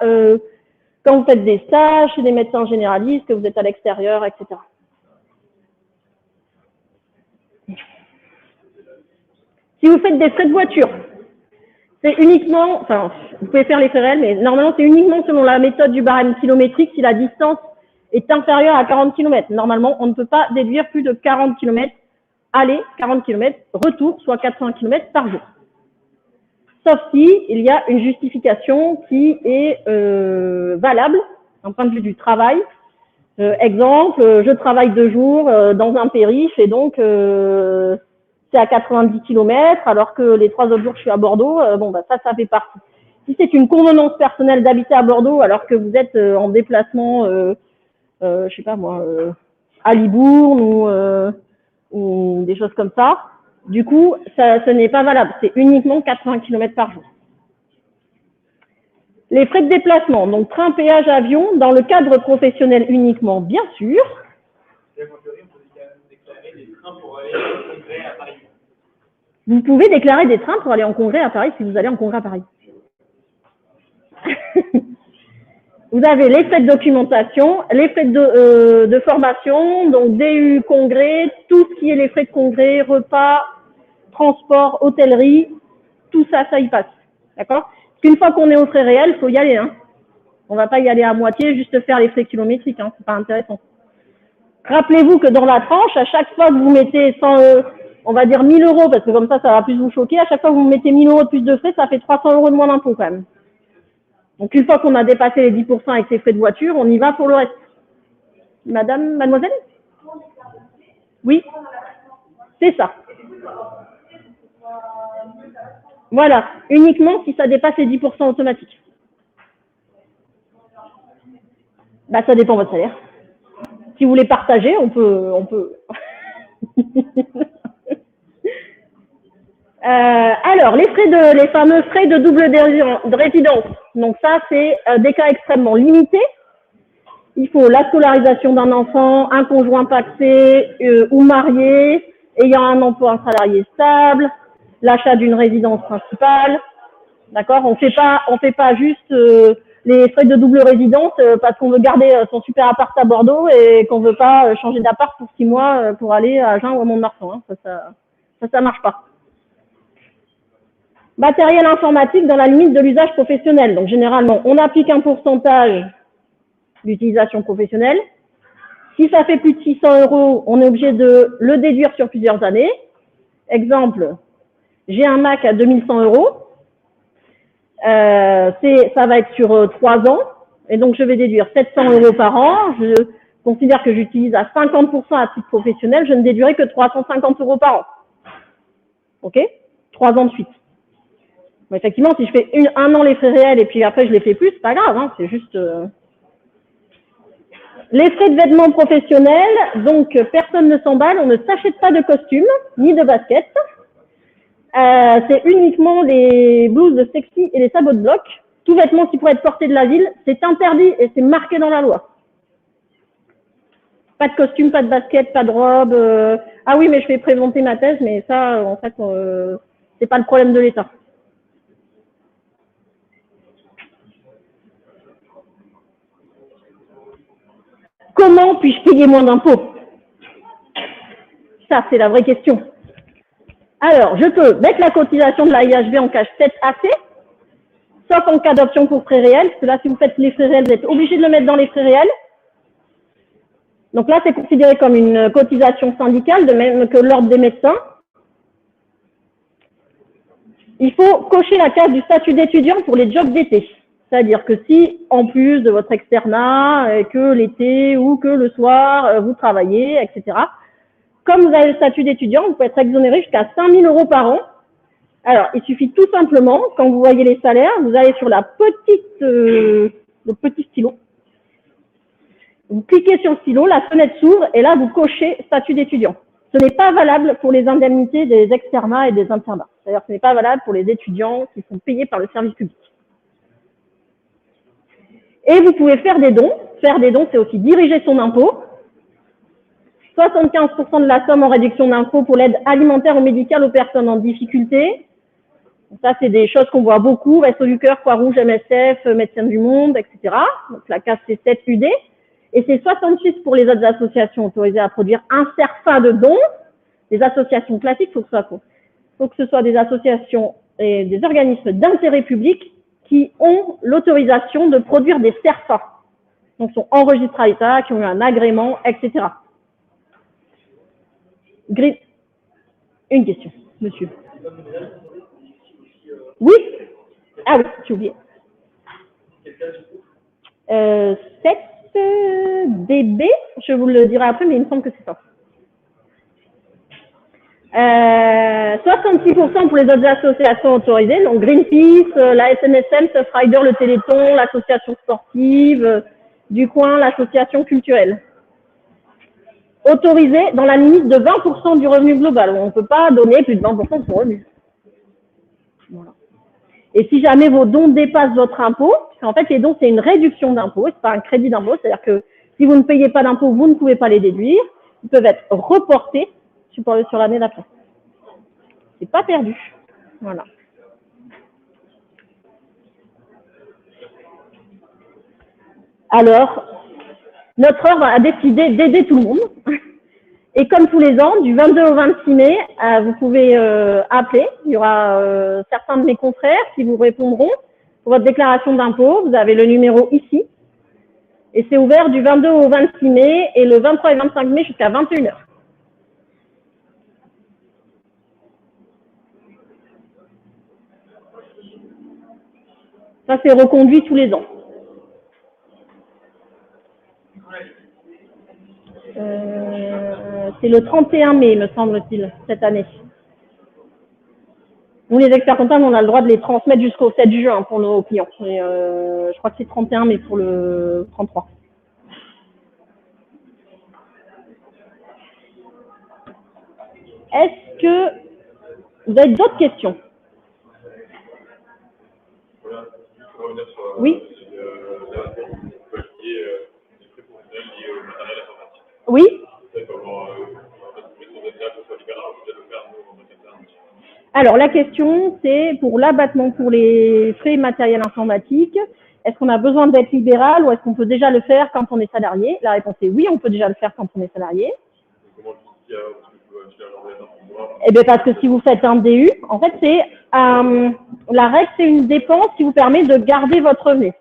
quand vous faites des stages chez des médecins généralistes, que vous êtes à l'extérieur, etc. Si vous faites des frais de voiture, c'est uniquement, enfin, vous pouvez faire les frais réels, mais normalement, c'est uniquement selon la méthode du barème kilométrique si la distance est inférieure à 40 km. Normalement, on ne peut pas déduire plus de 40 km aller, 40 km retour, soit 80 km par jour. Sauf si il y a une justification qui est valable d'un point de vue du travail. Exemple, je travaille 2 jours dans un périph' et donc c'est à 90 km alors que les 3 autres jours je suis à Bordeaux. Ça fait partie. Si c'est une convenance personnelle d'habiter à Bordeaux alors que vous êtes en déplacement, je sais pas moi, à Libourne ou des choses comme ça, du coup, ce n'est pas valable. C'est uniquement 80 km par jour. Les frais de déplacement, donc train, péage, avion, dans le cadre professionnel uniquement, bien sûr. Vous pouvez déclarer des trains pour aller en congrès à Paris si vous allez en congrès à Paris. Vous avez les frais de documentation, les frais de formation, donc DU, congrès, tout ce qui est les frais de congrès, repas, transport, hôtellerie, tout ça, ça y passe. D'accord? Une fois qu'on est aux frais réels, il faut y aller. Hein. On ne va pas y aller à moitié, juste faire les frais kilométriques. Hein. C'est pas intéressant. Rappelez-vous que dans la tranche, à chaque fois que vous mettez 100, on va dire 1000 euros, parce que comme ça va plus vous choquer, à chaque fois que vous mettez 1000 euros de plus de frais, ça fait 300 euros de moins d'impôt quand même. Donc une fois qu'on a dépassé les 10% avec ses frais de voiture, on y va pour le reste. Madame, mademoiselle? Oui, c'est ça. Voilà, uniquement si ça dépasse les 10% automatiques. Bah, ça dépend de votre salaire. Si vous voulez partager, on peut. Alors, les fameux frais de double de résidence. Donc ça, c'est des cas extrêmement limités. Il faut la scolarisation d'un enfant, un conjoint pacsé ou marié, ayant un emploi, un salarié stable, l'achat d'une résidence principale. D'accord? On fait pas juste les frais de double résidence parce qu'on veut garder son super appart à Bordeaux et qu'on veut pas changer d'appart pour 6 mois pour aller à Agen ou à Mont-de-Marsan. Hein. Ça marche pas. Matériel informatique dans la limite de l'usage professionnel. Donc, généralement, on applique un pourcentage d'utilisation professionnelle. Si ça fait plus de 600 euros, on est obligé de le déduire sur plusieurs années. Exemple, j'ai un Mac à 2100 euros. Ça va être sur 3 ans. Et donc, je vais déduire 700 euros par an. Je considère que j'utilise à 50% à titre professionnel. Je ne déduirai que 350 euros par an. OK? 3 ans de suite. Mais effectivement, si je fais un an les frais réels et puis après je les fais plus, c'est pas grave, hein, c'est juste. Les frais de vêtements professionnels, donc personne ne s'emballe, on ne s'achète pas de costume ni de basket. C'est uniquement les blouses de sexy et les sabots de bloc. Tout vêtement qui pourrait être porté de la ville, c'est interdit et c'est marqué dans la loi. Pas de costume, pas de basket, pas de robe. Ah oui, mais je fais présenter ma thèse, mais ça, en fait, c'est pas le problème de l'État. Comment puis-je payer moins d'impôts? Ça, c'est la vraie question. Alors, je peux mettre la cotisation de la IHV en cash 7 AC, sauf en cas d'option pour frais réels, parce que là, si vous faites les frais réels, vous êtes obligé de le mettre dans les frais réels. Donc là, c'est considéré comme une cotisation syndicale, de même que l'ordre des médecins. Il faut cocher la case du statut d'étudiant pour les jobs d'été. C'est-à-dire que si, en plus de votre externat, que l'été ou que le soir, vous travaillez, etc., comme vous avez le statut d'étudiant, vous pouvez être exonéré jusqu'à 5 000 euros par an. Alors, il suffit tout simplement, quand vous voyez les salaires, vous allez sur le petit stylo. Vous cliquez sur le stylo, la fenêtre s'ouvre et là, vous cochez statut d'étudiant. Ce n'est pas valable pour les indemnités des externats et des internats. C'est-à-dire que ce n'est pas valable pour les étudiants qui sont payés par le service public. Et vous pouvez faire des dons. Faire des dons, c'est aussi diriger son impôt. 75% de la somme en réduction d'impôt pour l'aide alimentaire ou médicale aux personnes en difficulté. Donc ça, c'est des choses qu'on voit beaucoup. Restos du Cœur, Croix-Rouge, MSF, Médecins du Monde, etc. Donc la case, c'est 7 UD. Et c'est 66 pour les autres associations autorisées à produire un CERFA de dons. Les associations classiques, faut que ce soit des associations et des organismes d'intérêt public qui ont l'autorisation de produire des CERFA. Donc, sont enregistrés à l'État, qui ont eu un agrément, etc. Une question, monsieur. Oui? Ah oui, j'ai oublié. 7 dB, je vous le dirai après, mais il me semble que c'est ça. 66% pour les autres associations autorisées, donc Greenpeace, la SNSM, Surfrider, le Téléthon, l'association sportive du coin, l'association culturelle. Autorisé dans la limite de 20% du revenu global. On ne peut pas donner plus de 20% de son revenu. Voilà. Et si jamais vos dons dépassent votre impôt, en fait, les dons, c'est une réduction d'impôt, c'est pas un crédit d'impôt, c'est-à-dire que si vous ne payez pas d'impôt, vous ne pouvez pas les déduire. Ils peuvent être reportés sur l'année d'après. C'est pas perdu. Voilà. Alors, notre œuvre a décidé d'aider tout le monde. Et comme tous les ans, du 22 au 26 mai, vous pouvez appeler. Il y aura certains de mes confrères qui vous répondront pour votre déclaration d'impôt. Vous avez le numéro ici. Et c'est ouvert du 22 au 26 mai et le 23 et 25 mai jusqu'à 21h. Ça, c'est reconduit tous les ans. C'est le 31 mai, me semble-t-il, cette année. Nous, les experts comptables, on a le droit de les transmettre jusqu'au 7 juin pour nos clients. Et, je crois que c'est 31 mai pour le 33. Est-ce que vous avez d'autres questions? Oui. Oui. Alors, la question, c'est pour l'abattement pour les frais matériels informatiques, est-ce qu'on a besoin d'être libéral ou est-ce qu'on peut déjà le faire quand on est salarié? La réponse est oui, on peut déjà le faire quand on est salarié. Eh bien, parce que si vous faites un DU, en fait, c'est la règle, c'est une dépense qui vous permet de garder votre revenu,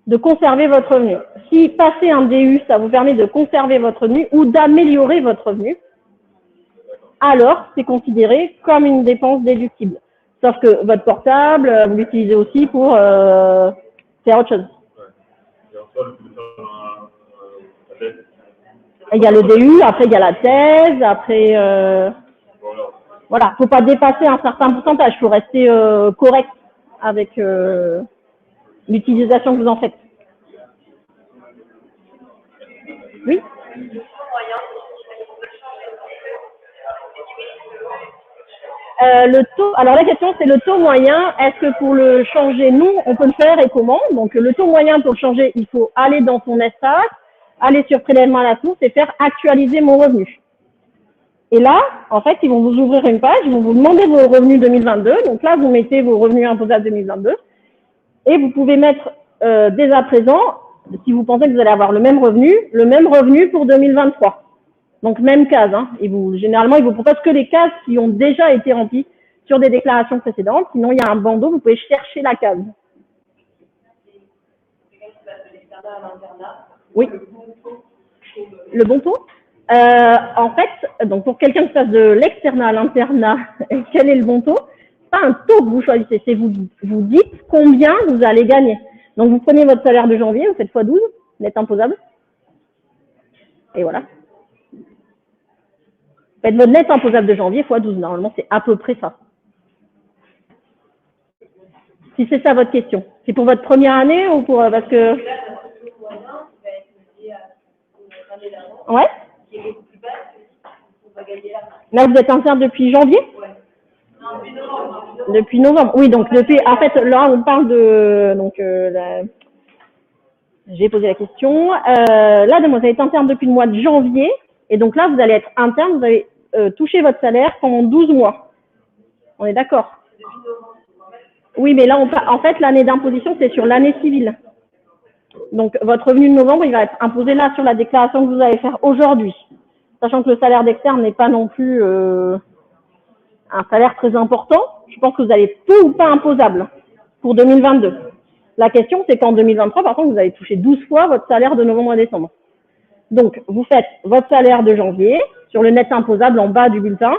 de conserver votre revenu. Si passer un DU, ça vous permet de conserver votre revenu ou d'améliorer votre revenu, alors c'est considéré comme une dépense déductible. Sauf que votre portable, vous l'utilisez aussi pour faire autre chose. Il y a le DU, après il y a la thèse, après voilà, faut pas dépasser un certain pourcentage, faut rester correct avec l'utilisation que vous en faites. Oui. Le taux, alors la question c'est le taux moyen, est-ce que pour le changer, nous, on peut le faire et comment? Donc le taux moyen pour le changer, il faut aller dans son espace, aller sur prélèvement à la source et faire actualiser mon revenu. Et là, en fait, ils vont vous ouvrir une page, ils vont vous demander vos revenus 2022, donc là vous mettez vos revenus imposables 2022, et vous pouvez mettre dès à présent, si vous pensez que vous allez avoir le même revenu pour 2023. Donc, même case. Hein. Généralement, ils vous proposent que les cases qui ont déjà été remplies sur des déclarations précédentes. Sinon, il y a un bandeau, vous pouvez chercher la case. Oui. Le bon taux en fait, donc pour quelqu'un qui passe de l'externat à l'internat, quel est le bon taux? Pas un taux que vous choisissez, c'est vous dites combien vous allez gagner. Donc, vous prenez votre salaire de janvier, vous faites x12, net imposable. Et voilà. Faites votre net imposable de janvier x 12. Normalement, c'est à peu près ça. Si c'est ça votre question. C'est pour votre première année ou pour... parce que... Ouais. Là, vous êtes interne depuis janvier? Depuis novembre. Oui, donc depuis... En fait, là, on parle de... Donc, j'ai posé la question. Là, vous allez être interne depuis le mois de janvier. Et donc là, vous allez être interne, vous allez toucher votre salaire pendant 12 mois. On est d'accord? Oui, mais là, en fait, l'année d'imposition, c'est sur l'année civile. Donc, votre revenu de novembre, il va être imposé là sur la déclaration que vous allez faire aujourd'hui. Sachant que le salaire d'externe n'est pas non plus un salaire très important. Je pense que vous allez peu ou pas imposable pour 2022. La question, c'est qu'en 2023, par contre, vous allez toucher 12 fois votre salaire de novembre à décembre. Donc, vous faites votre salaire de janvier sur le net imposable en bas du bulletin,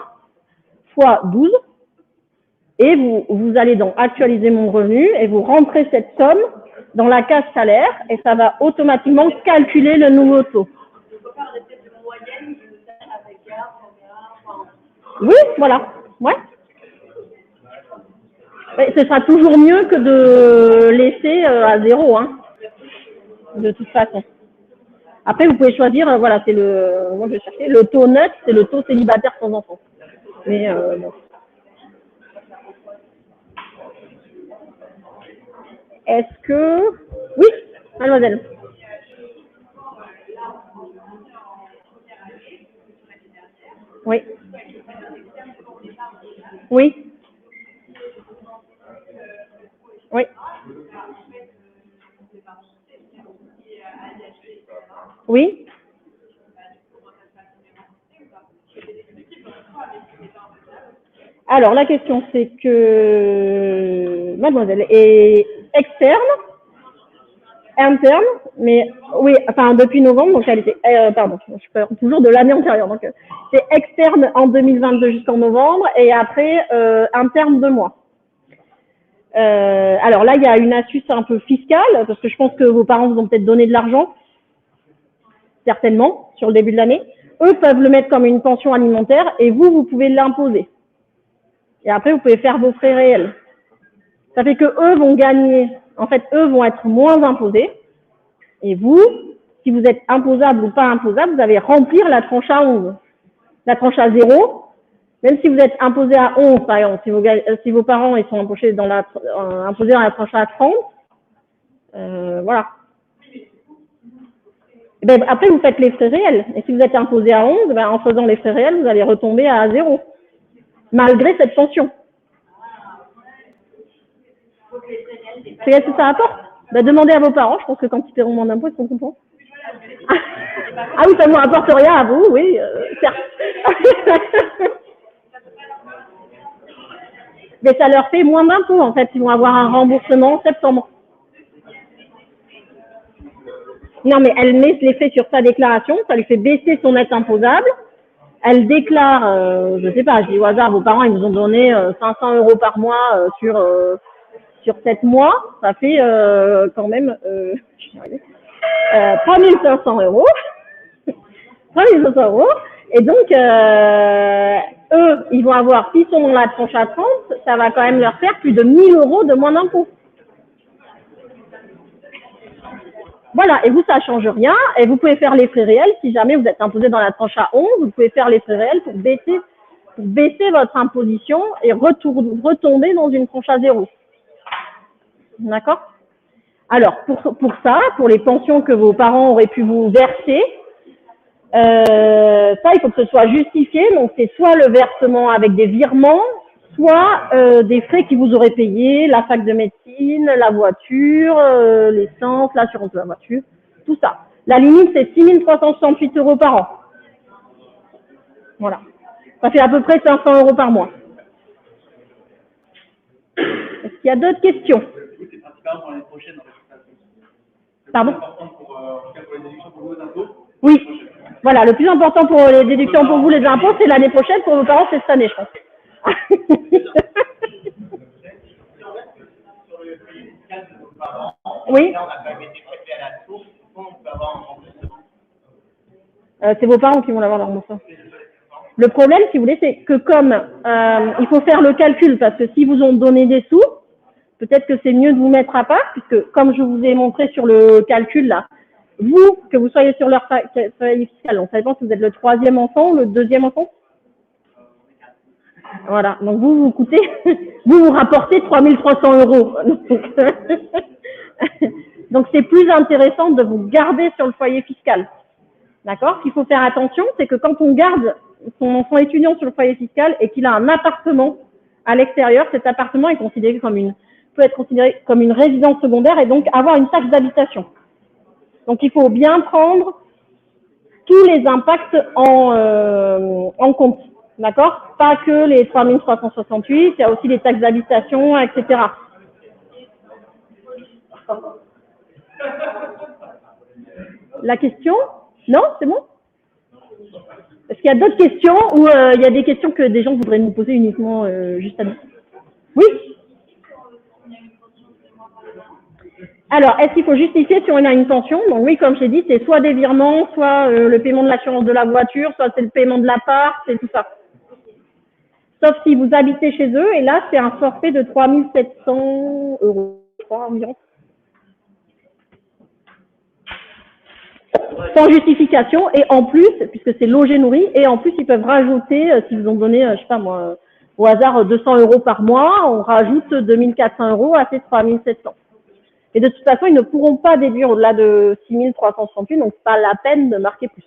fois 12, et vous allez donc actualiser mon revenu et vous rentrez cette somme dans la case salaire et ça va automatiquement calculer le nouveau taux. Oui, voilà. Ouais. Mais ce sera toujours mieux que de laisser à zéro, hein, de toute façon. Après, vous pouvez choisir, voilà, c'est moi je vais chercher, le taux neutre, c'est le taux célibataire sans enfant. Mais bon. Est-ce que... Oui, mademoiselle. Oui. Oui. Oui. Oui. Alors, la question, c'est que mademoiselle est externe, interne, mais oui, enfin, depuis novembre, donc elle était, pardon, je parle toujours de l'année antérieure, donc c'est externe en 2022 jusqu'en novembre, et après, interne 2 mois. Alors là, il y a une astuce un peu fiscale, parce que je pense que vos parents vous ont peut-être donné de l'argent, certainement, sur le début de l'année. Eux peuvent le mettre comme une pension alimentaire, et vous pouvez l'imposer. Et après, vous pouvez faire vos frais réels. Ça fait que eux vont gagner, en fait, eux vont être moins imposés. Et vous, si vous êtes imposable ou pas imposable, vous allez remplir la tranche à 11. La tranche à 0, même si vous êtes imposé à 11, par exemple, si vos parents ils sont imposés dans la tranche à 30, voilà. Et ben, après, vous faites les frais réels. Et si vous êtes imposé à 11, ben, en faisant les frais réels, vous allez retomber à 0, malgré cette pension. Qu'est-ce que ça apporte? Ben, demandez à vos parents, je pense que quand ils paieront moins d'impôts, ils seront contents. Ah oui, ça ne vous rapporte rien à vous, oui, certes. Mais ça leur fait moins d'impôts, en fait. Ils vont avoir un remboursement en septembre. Non, mais elle met les faits sur sa déclaration, ça lui fait baisser son net imposable. Elle déclare, je sais pas, je dis au hasard, vos parents, ils nous ont donné 500 € par mois sur 7 mois. Ça fait quand même 3500 €. 3500 €. Et donc, eux, ils vont avoir, s'ils sont dans la tranche à 30, ça va quand même leur faire plus de 1000 € de moins d'impôts. Voilà, et vous, ça change rien, et vous pouvez faire les frais réels, si jamais vous êtes imposé dans la tranche à 11, vous pouvez faire les frais réels pour baisser votre imposition et retomber dans une tranche à 0. D'accord? Alors, pour ça, pour les pensions que vos parents auraient pu vous verser, ça, il faut que ce soit justifié. Donc, c'est soit le versement avec des virements, soit des frais qui vous auraient payés, la fac de médecine, la voiture, l'essence, l'assurance de la voiture, tout ça. La limite, c'est 6 368 € par an. Voilà. Ça fait à peu près 500 € par mois. Est-ce qu'il y a d'autres questions? Pardon? Oui. Voilà, le plus important pour les déductions pour vous, les impôts, c'est l'année prochaine. Pour vos parents, c'est cette année, je pense. Oui. C'est vos parents qui vont l'avoir, leur remboursement. Le problème, si vous voulez, c'est que comme il faut faire le calcul, parce que si vous ont donné des sous, peut-être que c'est mieux de vous mettre à part, puisque comme je vous ai montré sur le calcul là, vous, que vous soyez sur leur foyer fiscal, on ne sait pas si vous êtes le 3e enfant ou le 2e enfant. Voilà, donc vous coûtez, vous rapportez 3300 €. Donc c'est plus intéressant de vous garder sur le foyer fiscal. D'accord? Ce qu'il faut faire attention, c'est que quand on garde son enfant étudiant sur le foyer fiscal et qu'il a un appartement à l'extérieur, cet appartement est considéré peut être considéré comme une résidence secondaire et donc avoir une taxe d'habitation. Donc il faut bien prendre tous les impacts en compte. D'accord? Pas que les 3368, il y a aussi les taxes d'habitation, etc. La question? Non? C'est bon? Est-ce qu'il y a d'autres questions ou il y a des questions que des gens voudraient nous poser uniquement juste à nous? Oui? Alors, est-ce qu'il faut justifier si on a une pension? Donc oui, comme je l'ai dit, c'est soit des virements, soit le paiement de l'assurance de la voiture, soit c'est le paiement de l'appart, c'est tout ça. Sauf si vous habitez chez eux, et là, c'est un forfait de 3700 €, je crois, environ. Sans justification, et en plus, puisque c'est logé nourri, et en plus, ils peuvent rajouter, si vous ont donné, je sais pas moi, au hasard 200 € par mois, on rajoute 2400 € à ces 3700. Et de toute façon, ils ne pourront pas déduire au-delà de 6 368, donc c'est pas la peine de marquer plus.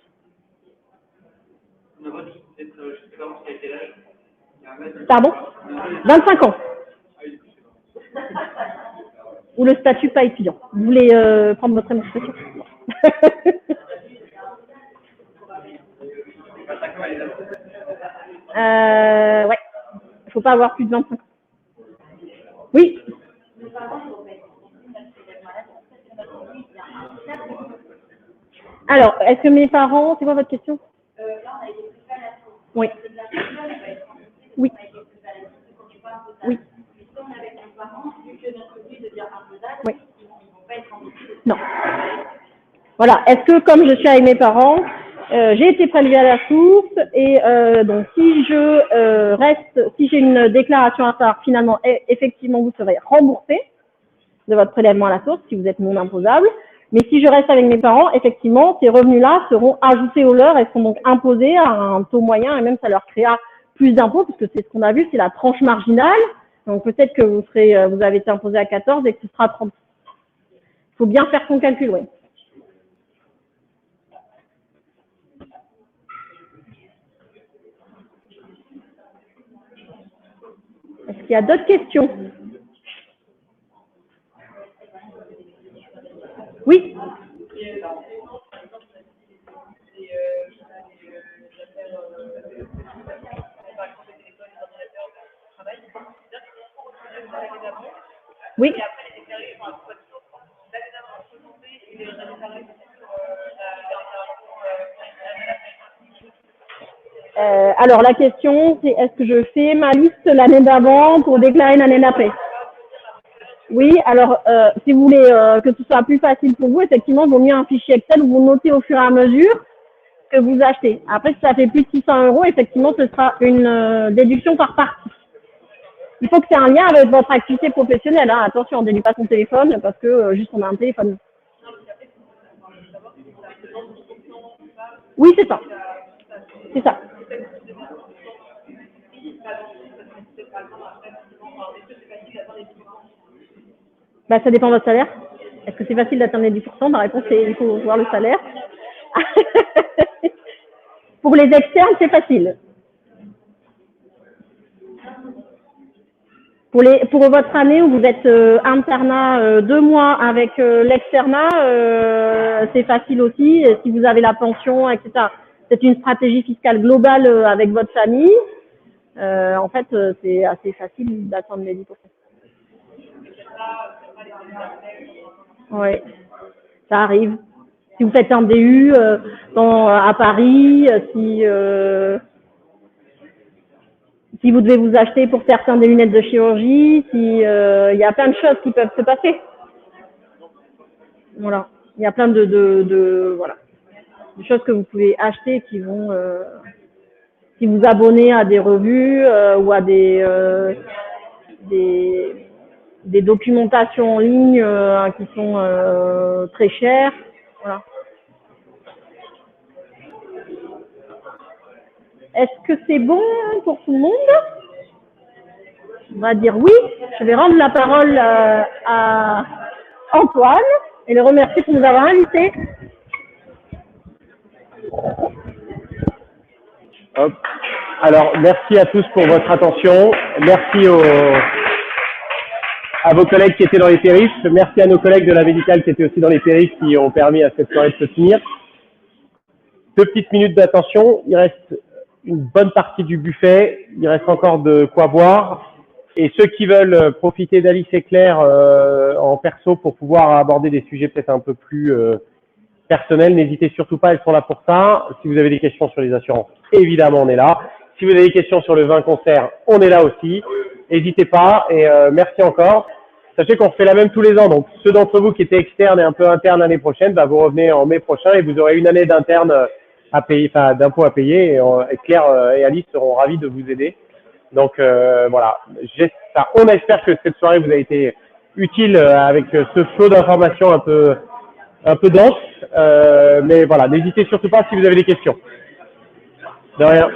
Pardon? 25 ans. Ou le statut pas étudiant. Vous voulez prendre votre émancipation? Ouais. Il ne faut pas avoir plus de 25 ans. Oui. Alors, est-ce que mes parents, c'est quoi votre question? Oui. Oui. Oui. Oui. Non. Voilà. Est-ce que comme je suis avec mes parents, j'ai été prélevée à la source et donc si je reste, si j'ai une déclaration à faire, finalement, effectivement, vous serez remboursé de votre prélèvement à la source si vous êtes non imposable. Mais si je reste avec mes parents, effectivement, ces revenus-là seront ajoutés aux leurs et seront donc imposés à un taux moyen et même ça leur créera plus d'impôts parce que c'est ce qu'on a vu, c'est la tranche marginale. Donc peut-être que vous avez été imposé à 14 et que ce sera 30. Il faut bien faire son calcul, oui. Est-ce qu'il y a d'autres questions? Oui. Oui. Alors la question, c'est est-ce que je fais ma liste l'année d'avant pour déclarer l'année d'après? Oui, alors si vous voulez que ce soit plus facile pour vous, effectivement, il vaut mieux un fichier Excel où vous notez au fur et à mesure que vous achetez. Après, si ça fait plus de 600 €, effectivement, ce sera une déduction par partie. Il faut que c'est un lien avec votre activité professionnelle. Hein. Attention, on ne déduit pas son téléphone parce que juste on a un téléphone. Oui, c'est ça. C'est ça. Bah, ça dépend de votre salaire. Est-ce que c'est facile d'atteindre les 10%? La réponse est il faut voir le salaire. Pour les externes, c'est facile. Pour votre année où vous êtes internat 2 mois avec l'externat, c'est facile aussi. Si vous avez la pension, etc. C'est une stratégie fiscale globale avec votre famille. En fait, c'est assez facile d'atteindre les 10%. Oui, ça arrive. Si vous faites un DU à Paris, si vous devez vous acheter pour certains des lunettes de chirurgie, il y a plein de choses qui peuvent se passer. Voilà, il y a plein de choses que vous pouvez acheter qui vont, si vous abonnez à des revues ou à des documentations en ligne qui sont très chères. Voilà. Est-ce que c'est bon pour tout le monde? On va dire oui. Je vais rendre la parole à Antoine et le remercier pour nous avoir invités. Hop. Alors, merci à tous pour votre attention. Merci à vos collègues qui étaient dans les périphes. Merci à nos collègues de la médicale qui étaient aussi dans les périphes qui ont permis à cette soirée de se finir. 2 petites minutes d'attention. Il reste une bonne partie du buffet. Il reste encore de quoi boire. Et ceux qui veulent profiter d'Alice et Claire en perso pour pouvoir aborder des sujets peut-être un peu plus personnels, n'hésitez surtout pas, elles sont là pour ça. Si vous avez des questions sur les assurances, évidemment, on est là. Si vous avez des questions sur le vin concert, on est là aussi. N'hésitez pas et merci encore. Sachez qu'on refait la même tous les ans. Donc, ceux d'entre vous qui étaient externes et un peu internes l'année prochaine, bah, vous revenez en mai prochain et vous aurez une année d'interne à payer, enfin, d'impôts à payer. Et Claire et Alice seront ravis de vous aider. Donc, voilà. On espère que cette soirée vous a été utile avec ce flot d'informations un peu dense. Mais voilà, n'hésitez surtout pas si vous avez des questions. De rien.